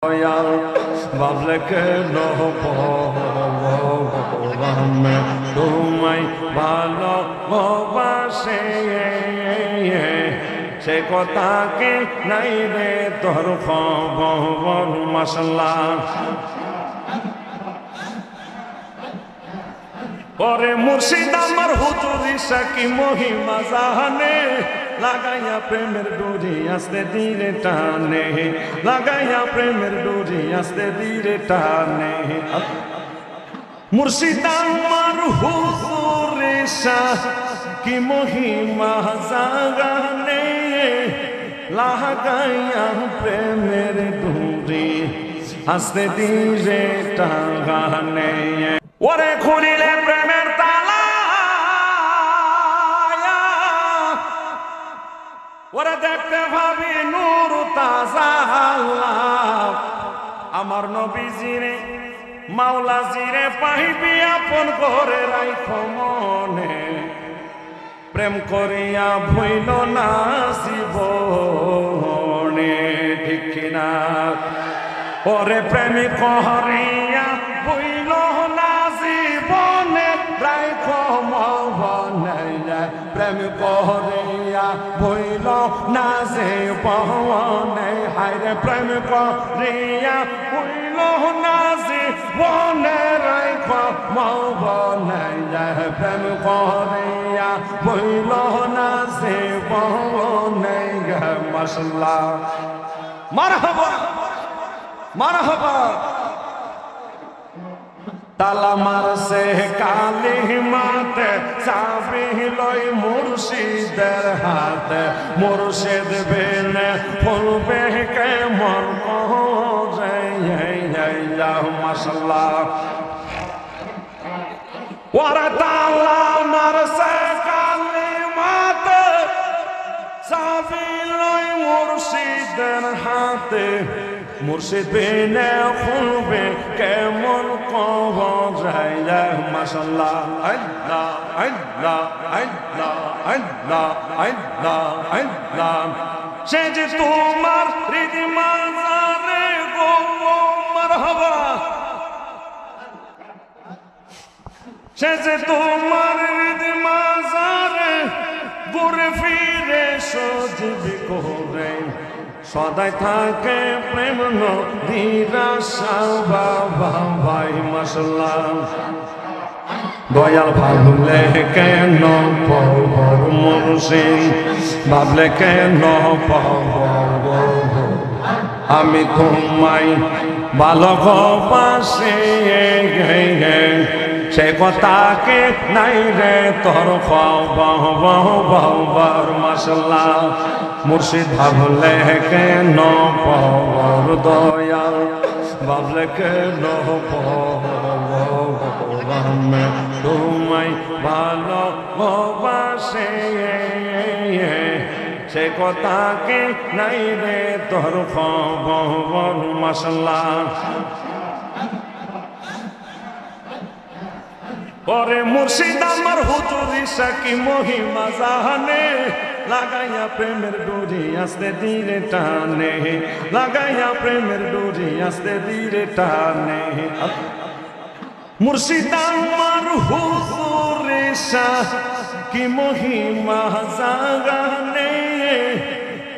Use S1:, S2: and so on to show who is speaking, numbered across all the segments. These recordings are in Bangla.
S1: বাবলে কেন পরামে তোমায় ভালোবাসে সে কথা কি নাই রে তোর খবর মশলা ওরে মুর্শিদ আমার হুজুরি সাকি মহিমা জাহানে লাগাইয়া প্রেমের ডোরি আস্তে ধীরে টানে লাগাইয়া প্রেমের ডোরি আস্তে ধীরে টানে মুর্শিদ আমার হুজুরি সাকি মহিমা জাহানে লাগাইয়া প্রেমের ডোরি আস্তে ধীরে টানে ওরে খুলিলে প্রেমের তালা ওরে দেখতে ভাবি নূর তাজা আমার নবীজিরে মাওলাজিরে পাইবি আপন করে রাইখো মনে প্রেম করিয়া ভইল না জীবনে ঠিক কিনা ওরে প্রেমিক হরিয়া ভইল না জীবনে রাইখো মনে প্রেম করিয়া ভইল না জীবনে হায়রে প্রেম করিয়া ভইল না জীবনে রাইখো মনে প্রেম করিয়া ভইল না জীবনে মশলা মারহাবা মারহাবা তালা মারছে কালি মাতে চাবি লই মুর্শিদের হাতে মুর্শিদ বিনে ফুলবে কেমন করে মশলা ওরা তালা মারছে কালি মাতে চাবি লই মুর্শিদের হাতে মুর্শিদ বিনে ফুলবে কেমন কবরাইয়া মাশাআল্লাহ আল্লাহ আল্লাহ আল্লাহ আল্লাহ আল্লাহ আল্লাহ সে যে তোমার হৃদয় মাঝারে গো মারহাবা সে যে তোমার হৃদয় মাঝারে ঘুরে ফিরে সজীবী করে সদাই থাকে প্রেম নদীরা বাবা ভাই মশলা দয়াল ভাবলে কেন পর মুর্শিদ ভাবলে কেন আমি তোমায় ভালোবাসি সে কথাকে নাই রে তোর খবর মশলা মুর্শিদ ভাবলে কেন পর দয়াল ভাবলে কেন পরামে তোমায় ভালোবাসে সে কথাকে নাই রে তোর খবর মশলা ওরে মুর্শিদ আমার হুজুরি সাকি মহিমা জাহানে লাগাইয়া প্রেমের ডোরি আস্তে ধীরে টানে লাগাইয়া প্রেমের ডোরি আস্তে ধীরে টানে মুর্শিদ আমার হুজুরি সাকি মহিমা জাহানে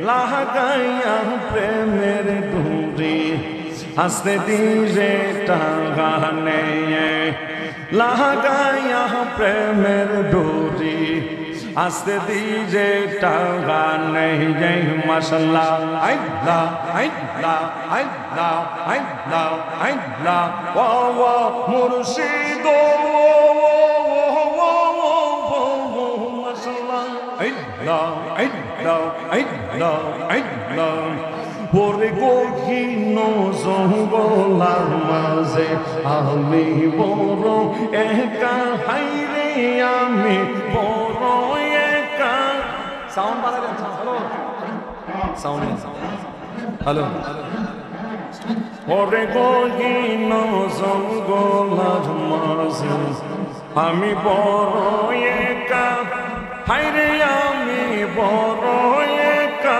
S1: লাগাইয়া প্রেমের ডোরি আস্তে ধীরে টানে লাগাইয়া প্রেমের ডোরি আস্তে ধীরে টানে মশলা আল্লাহ আল্লাহ আল্লাহ আল্লাহ আল্লাহ ও মুর্শিদ মশলা আল্লাহ আল্লাহ আল্লাহ আল্লাহ ওরে গহীন জঙ্গলার মাঝে আমি বড় একা হাইরে আমি বড় একা সাউন্ড বাড়াবেন হ্যালো সাউন্ড হ্যালো ওরে গহীন জঙ্গলার মাঝে আমি বড় একা হাইরে আমি বড় একা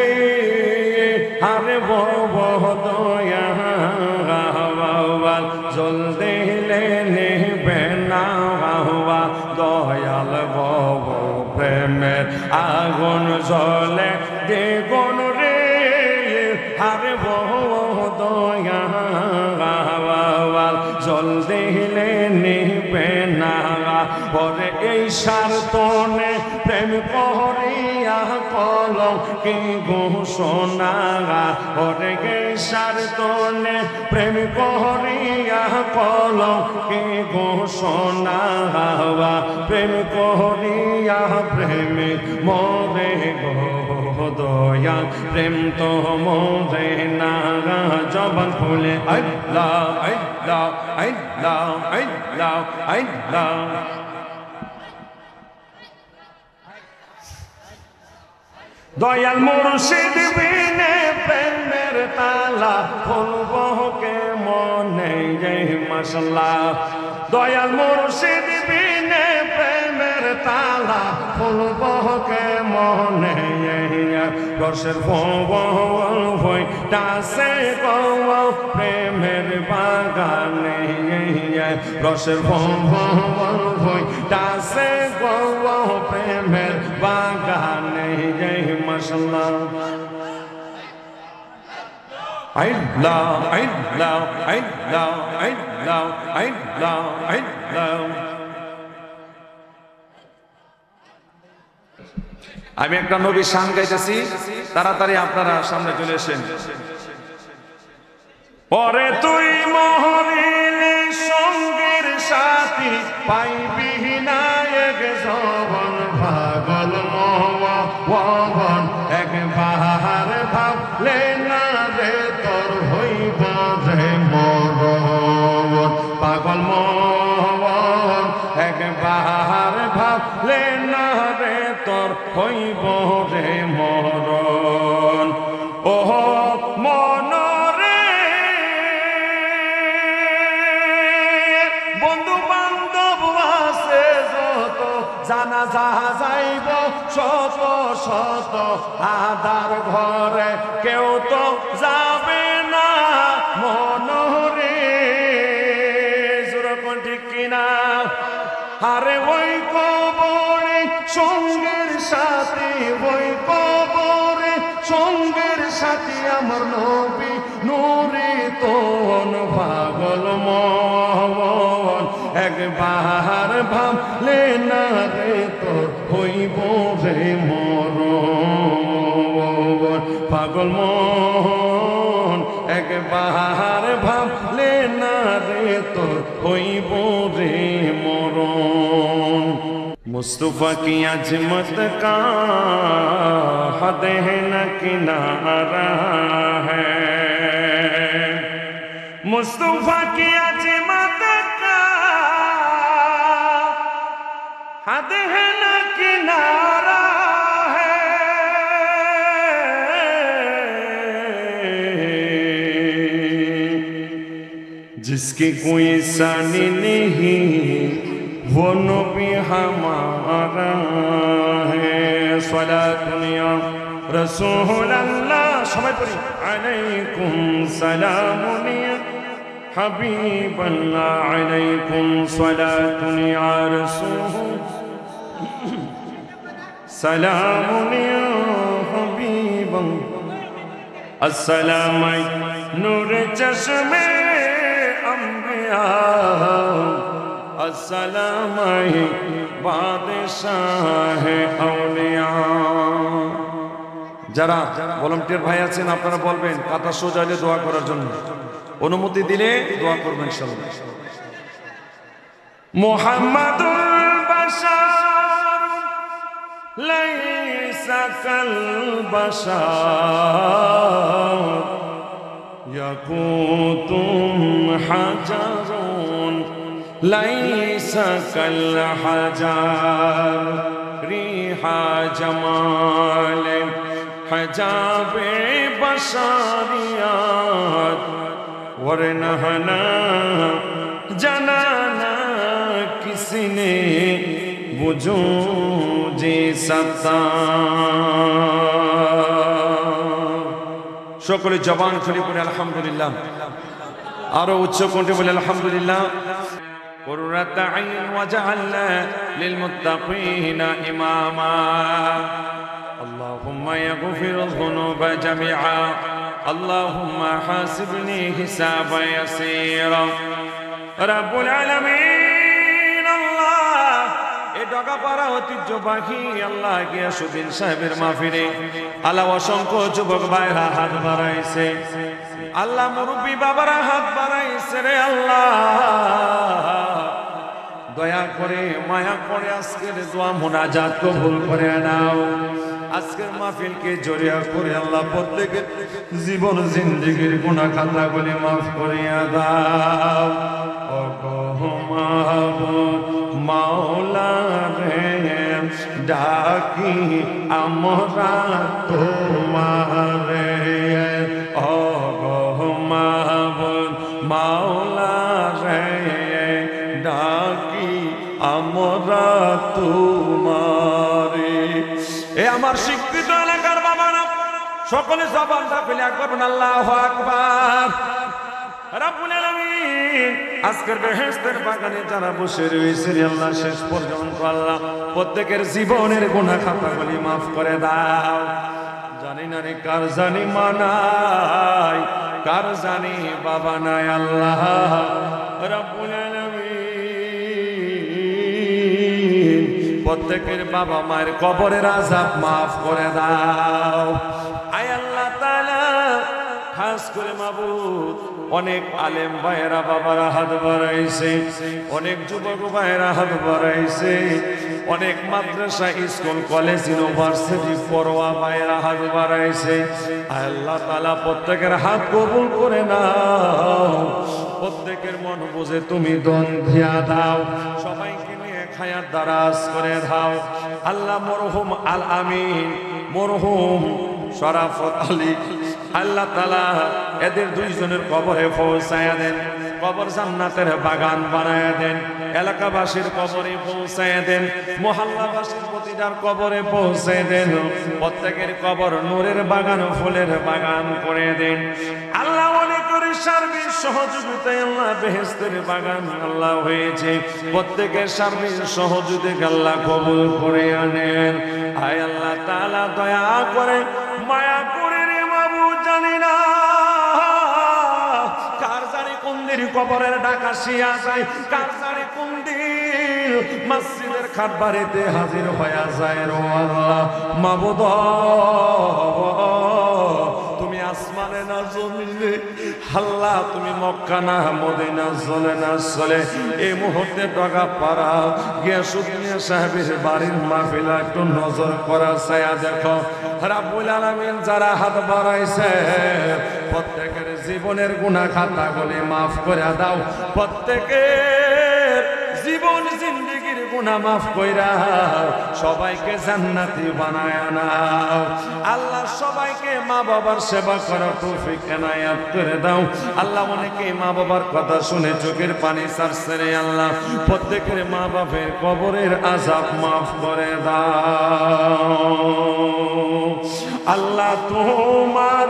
S1: আগুন জ্বলে দ্বিগুণ রে আরে দয়াল জল দিলে নিবে না পরে এই স্বার্থনে প্রেম করিয়া কলম কি ঘোষণা পরে এই স্বার্থনে প্রেম করিয়া কলম কি ঘোষণা প্রেম করিয়া প্রেমিক মরে গো দয়াল প্রেম তো মরে না জবান খুলে আল্লাহ আল্লাহ আল্লাহ আল্লাহ আল্লাহ দয়াল মুর্শিদ বিনে প্রেমের তালা খুলব কে মনে মাশাআল্লাহ দয়াল মুর্শিদ বিনে প্রেমের তালা খুলব কে মনে রসের ভয় টাসে গো প্রেমের বাগানে রসের ভয় টাসে গো প্রেমের বাগানে মাশাআল্লাহ আল্লাহ আল্লাহ আল্লাহ আল্লাহ আল্লাহ আল্লাহ আমি একটা নবী শান গাইতেছি তাড়াতাড়ি আপনারা সামনে চলে আসেন পরে তুই মহরিলে সঙ্গের সাথী পাইবি না এক যৌবন পাগল মওয়ান এক বাহার ভাবলে না রে তোর হইব যে মরণ পাগল মওয়ান এক বাহার ভাবলে না রে তোর হইব রে মরণ ওহ মন জানা যাইব শত শত আদার ঘরে কেউ তো যাবে না মনরে যেরকম ঠিক কিনা আরে ওই কবরে সঙ্গের সাথী ওই কবরে সঙ্গের সাথী আমার নবী নূরে তোন পাগল মন একবার ভাবলে না রে তোর হইব রে মরণ পাগল মন একবার ভাবলে না রে তোর হইব রে মরণ मुस्तफा की अजमत का हद है न किनारा है मुस्तफा की अजमत का हद है न किनारा है जिसकी कोई सानी नहीं वो नबी हमारा है सलातुनिया रसूल अल्लाह समय पड़ी अलैकुम सलामुनिया हबीब अल्लाह अलैकुम सलातुनिया रसूल सलामुनिया हबीब अस्सलाम नूर चश्मे अंबिया अस्सलाम बादशाह औलिया যারা ভলান্টিয়ার ভাই আছেন আপনারা বলবেন কাতা সোজা হলে দোয়া করার জন্য অনুমতি দিলে দোয়া করবেন ইনশাআল্লাহ মুহাম্মাদুল বাশার লাইসা কাল বাশার ইয়াকুতুম হাজারুন লাইসা কাল হাজার রিহা জামাল हजाबे बशारियात वरनहना जनाना किसी ने वजूदे सत्ता সকলে জবান খুলে পড়ে আলহামদুলিল্লাহ আরো উচ্চ কণ্ঠে বলে আলহামদুলিল্লাহ قرة عين واجعلنا للمتقين إماما اللهم يغفر الذنوب جميعا اللهم حاسبني حسابا يسيرا رب العالمين الله এডগা পাড়া ঐতিহ্যবাহী আল্লাহ গিয়াসউদ্দিন সাহেবের মাহফিলে আল্লাহ অসংখ্য যুবক ভাইরা হাত বাড়াইছে আল্লাহ মুরব্বী বাবারা হাত বাড়াইছে রে আল্লাহ দয়া করে মায়া করে আজকের দোয়া মুনাজাত কবুল করে নাও আজকের মাহফিলকে জড়িয়া করে আল্লাহ প্রত্যেকের জীবন জিন্দেগীর গুনাহ খাতাগুলি মাফ করিয়া দাও ও গো মাহবুব মাওলা রে ডাকি আমরা তোমারে ও গো মাহবুব মাওলা রে ডাকি আমরা তোমারে এ আমার শিক্ষিত এলাকার বাবারা সকলে জবানটা খুলে একবার আল্লাহু আকবার রব্বুল আলামিন আজকের বেহেশতের বাগানে যারা বসে রয়েছে আল্লাহ শেষ পর্যন্ত আল্লাহ প্রত্যেকের জীবনের গুনাহ খাতাগুলি মাফ করে দাও জানি না রে কার জানি মানাই কার জানি বাবা নাই আল্লাহ রব্বুল আলামিন প্রত্যেকের বাবা মায়ের কবরের আযাব মাফ করে দাও আয় আল্লাহ তাআলা খাস করে মাবুদ অনেক আলেম ভাইরা বাবারা হাত বাড়াইছে অনেক যুবক ভাইরা হাত বাড়াইছে অনেক মাদ্রাসা স্কুল কলেজ ইউনিভার্সিটি পড়ুয়া ভাইরা হাত বাড়াইছে আল্লাহ তাআলা প্রত্যেকের হাত কবুল করে নাও প্রত্যেকের মন বুঝে তুমি দন দিয়া দাও সবাইকে নিয়ে খায়াত দারাজ করে দাও আল্লাহ মরহুম আল আমিন মরহুম শরাফত আলী আল্লাহ তাআলা এদের দুইজনের কবরে পৌঁছায়া দেন কবর জান্নাতের বাগান বানায়া দেন এলাকাবাসীর কবরে পৌঁছায়া দেন মহল্লাবাসীর প্রতিটার কবরে পৌঁছায় দেন প্রত্যেকের কবর নূরের বাগান ফুলের বাগান করে দেন আল্লাহ অনেকের সার্বিক সহযোগিতায় আল্লাহ বেহেশতের বাগান আল্লাহ হয়েছে প্রত্যেকের সার্বিক সহযোগিতা আল্লাহ কবুল করে আনেন আয় আল্লাহ তাআলা দয়া করে মায়া করে জানি না কার জানি কোন দিন কবরের ডাক আসিয়া যায় কার জানি কোন দিন মসজিদের খাট বাড়িতে হাজির হইয়া যায় রে আল্লাহ মাবুদ তুমি আসমানে না জমিনে আল্লাহ তুমি মক্কা না মদিনা চলে না চলে এই মুহূর্তে ডগা পাড়া গিয়াসউদ্দিন সাহেবের বাড়ির মাহফিলে একটু নজর করা ছায়া দেখো রব্বুল আলামিন যারা হাত বাড়াইছে প্রত্যেকের জীবনের গুনাহ খাতাগুলি মাফ করে দাও প্রত্যেকের জীবন জিন্দেগীর গুনাহ মাফ কইরা সবাইকে জান্নাতি বানায়া নাও আল্লাহ সবাইকে মা বাবার সেবা করার তৌফিক এনায়েত করে দাও আল্লাহ অনেকে মা বাবার কথা শুনে চোখের পানি ছাড়ছে রে আল্লাহ প্রত্যেকের মা বাবার কবরের আযাব মাফ করে দাও আল্লাহ তোমার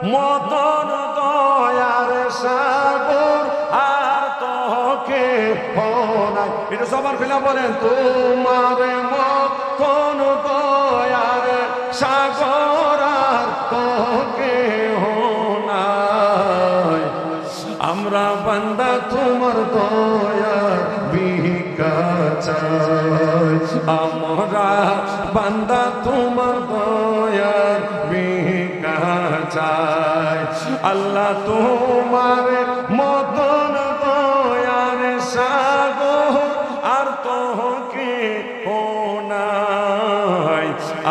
S1: মতন দয়ার সাগর আর তোকে নাই এটা সবার ফিলা বলেন তোমার মতন দয়ার সাগর আর তোকে নাই আমরা বান্দা তোমার দয়ার ভিক্ষা চাই আমরা বান্দা তোমার দয়ার ভিক্ষা চাই আল্লাহ তোমার মতন দয়ার সাগর আর তোকে নাই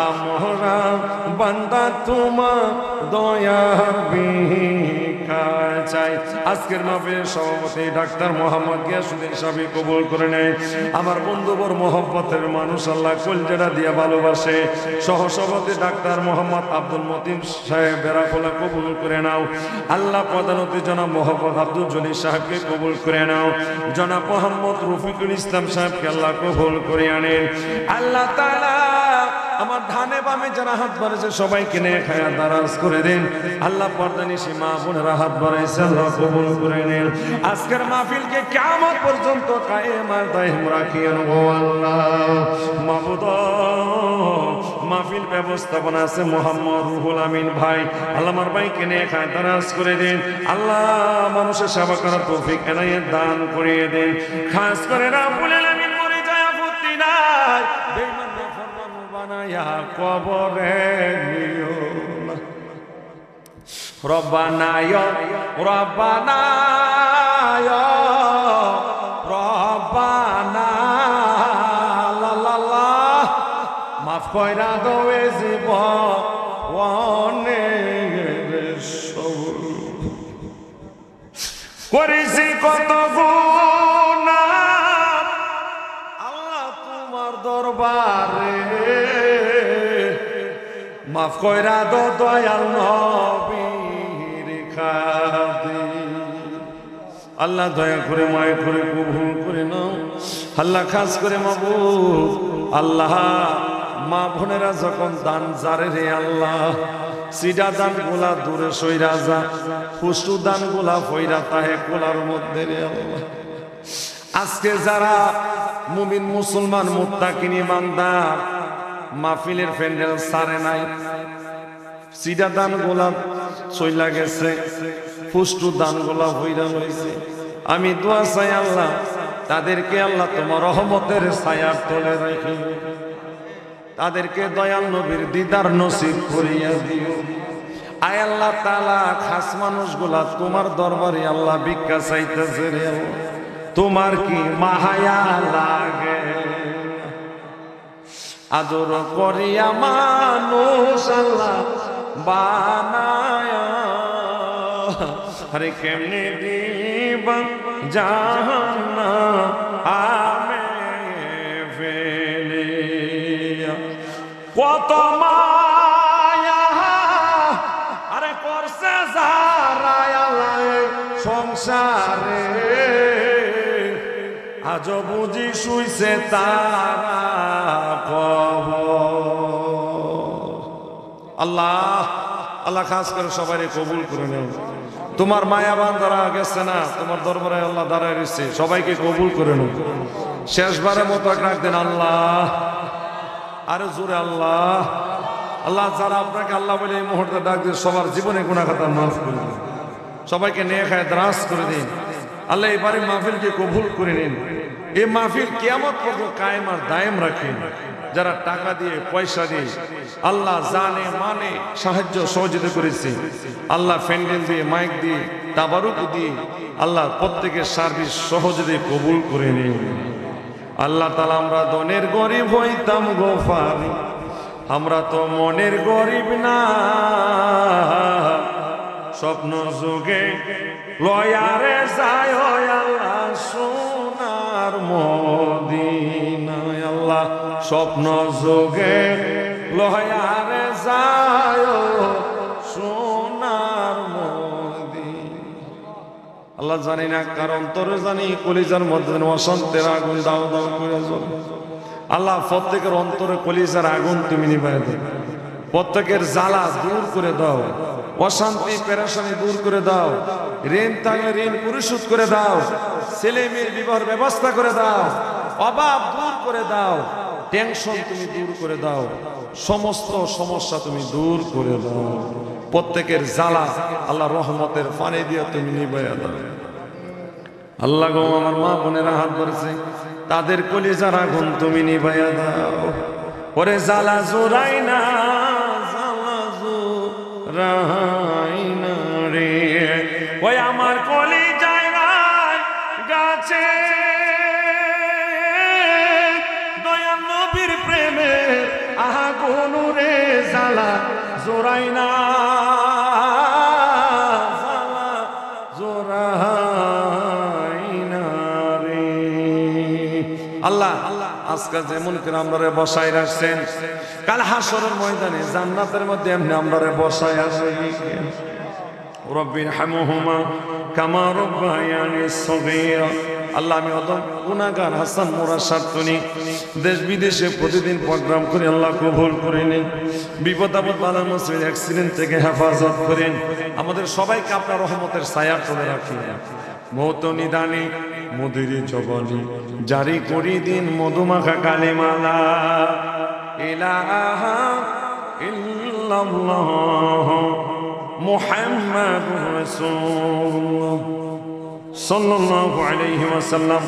S1: আমরা বান্দা তোমার দয়ার ভিক্ষা চাই আজকের মাহফিলের সভাপতি ডাক্তার মোহাম্মদ গিয়াসউদ্দিন সাহেব কবুল করে নেয় আমার বন্ধুবর মহব্বতের মানুষ আল্লাহ কলজাটা দিয়া ভালোবাসে সহসভাপতি ডাক্তার মোহাম্মদ আব্দুল মতিন সাহেব বেরাফলা কবুল করে নাও আল্লাহ প্রধান অতিথি জনাব মোহাম্মদ আব্দুল জলিল সাহেবকে কবুল করে নাও জনাব মোহাম্মদ রফিকুল ইসলাম সাহেবকে আল্লাহ কবুল করে আনেন আল্লাহ তাআলা আমার ধানে বামে যারা হাত বাড়াইছে সবাইকে নিয়ে খায়া দারাজ করে দিন আল্লাহ পর্দানিশী মা বোনেরা হাত বাড়াইছে আল্লাহ কবুল করে নিন আজকের মাহফিলকে কিয়ামত পর্যন্ত কায়েম আর দায়েম রাখিয়েন গো আল্লাহ মাবুদ মাহফিল ব্যবস্থাপনা আছে মোহাম্মদ রুহুল আমিন ভাই আল্লাহ আমার ভাইকে নিয়ে খায় দারাজ করে দিন আল্লাহ মানুষের সেবা করার তৌফিক এনায়েত দান করিয়ে দিন খাস করে রাব্বুল আলামিন মরে যায় আপত্তি নাই বেঈমান নাফরমান বানায়া কবরে নিও না রব্বানা ইয়া রব্বানা ইয়া রব্বানা আল্লাহ মাফ কইরা দোয়ে জীবনের সব করেছি কত গুনাহ আল্লাহ তোমার দরবারে মাফ কইরা দো দয়াল নবীর খাতির আল্লাহ দয়া করে মায়া করে কবুল করে নাও আল্লাহ খাস করে মাবুদ আল্লাহ মা বোনেরা যখন দান জারে রে আল্লাহ সিডা দান গুলা দূরে সইরা যা ফুসু দান গুলা ফইরা তাহে কোলার মধ্যে রে আল্লাহ আজকে যারা মুমিন মুসলমান মুত্তাকিন ইমানদার মাহফিলের প্যান্ডেল সারে নাই সিডা দান গুলা সইলা গেছে ফুসু দান গুলা ফইরা হইছে আমি দোয়া চাই আল্লাহ তাদেরকে আল্লাহ তোমার রহমতের ছায়ার তলে রাখি তাদেরকে দয়াল নবীর দিদার নসিব করিয়া দিও আয় আল্লাহ তাআলা খাস মানুষগুলা তোমার দরবারে আল্লাহ ভিক্ষা চাইতেছে রে তোমার কি মায়া লাগে আদর করিয়া মানুষ আল্লাহ বানায়া আরে কেমনে দিবা জাহান্নাম আমে ফেলিয়া কত মায়া আরে করছে যারা সংসারে আজ বুঝি শুইছে তারা আল্লাহ আল্লাহ খাস করে সবাই কবুল করে নেন তোমার মায়া বান্দারা গেছে না তোমার দরবারে আল্লাহ দাঁড়ায় রয়েছে সবাইকে কবুল করে নেন শেষবারের মতো ডাক দেন আল্লাহ আরো জোরে আল্লাহ আল্লাহ যারা আপনাকে আল্লাহ বলে এই মুহূর্তে ডাক দিয়ে সবার জীবনে গুনাহ খাতা মাফ করে দিন সবাইকে নেক হায়াত দারাজ করে দিন আল্লাহ এবারে মাহফিলকে কবুল করে নিন এই মাহফিল কিয়ামত পর্যন্ত কায়েম আর দায়েম রাখেন যারা টাকা দিয়ে পয়সা দিয়ে আল্লাহ জানে মানে সাহায্য সহযোগিতা করেছে আল্লাহ প্যান্ডেল দিয়ে মাইক দিয়ে তাবারুক দিয়ে আল্লাহ প্রত্যেকের সার্ভিস সহযোগে কবুল করে নিন আল্লাহ তাআলা আমরা দনের গরিব হইতাম গোফারি আমরা তো মনের গরিব না স্বপ্ন যুগে লয়ারে যায় আল্লাহ সোনার মদিনায় আল্লাহ স্বপ্ন যুগে লয়ারে যায় সোনার মদিনা আল্লাহ জানি না কার অন্তরে জানি কলিজার মধ্যে অশান্তির আগুন দাও দাও করে জ্বলে আল্লাহ প্রত্যেকের অন্তরে কলিজার আগুন তুমি নিভাই দাও প্রত্যেকের জ্বালা দূর করে দাও অশান্তি পেরেশানি দূর করে দাও ঋণ থাকলে ঋণ পরিশোধ করে দাও ছেলে মেয়ের বিবাহের ব্যবস্থা করে দাও অভাব দূর করে দাও টেনশন তুমি দূর করে দাও সমস্ত সমস্যা তুমি দূর করে দাও প্রত্যেকের জ্বালা আল্লাহ রহমতের পানি দিয়ে তুমি নিভাইয়া দাও আল্লাহ গো আমার মা বোনেরা হাত ধরেছে তাদের কলিজার আগুন তুমি নিভাইয়া দাও ওরে জ্বালা জোরাই না রাইনা রে ওই আমার কলিজায় গাছে দয়াল নবীর প্রেমে আগুন রে জ্বালা জোরাই না জ্বালা জোরাইনা রে আল্লাহ আজকে যেমন করে আমরা বসায় রাখছেন কাল হাসরের ময়দানে জান্নাতের মধ্যে এমনি আমরা বসায় আসেন রব্বিরহামহুমা কামা রাব্বায়ানি সগীরা আল্লাহ আমি অদম গুনাহগার হাসান মোরাদ স্বার্থনী দেশ বিদেশে প্রতিদিন প্রোগ্রাম করে আল্লাহ কবুল করে নিন। বিপদ আপদ বালা মুসিবত অ্যাক্সিডেন্ট থেকে হেফাজত করেন। আমাদের সবাইকে আপনার রহমতের ছায়ার তলে রাখেন। মৌত নিদানে মধুরী জবনী জারি করি দিন মধুমাখা কালিমালা ইলাহা ইল্লাল্লাহ মুহাম্মাদুর রাসূলুল্লাহ সাল্লাল্লাহু আলাইহি ওয়াসাল্লাম।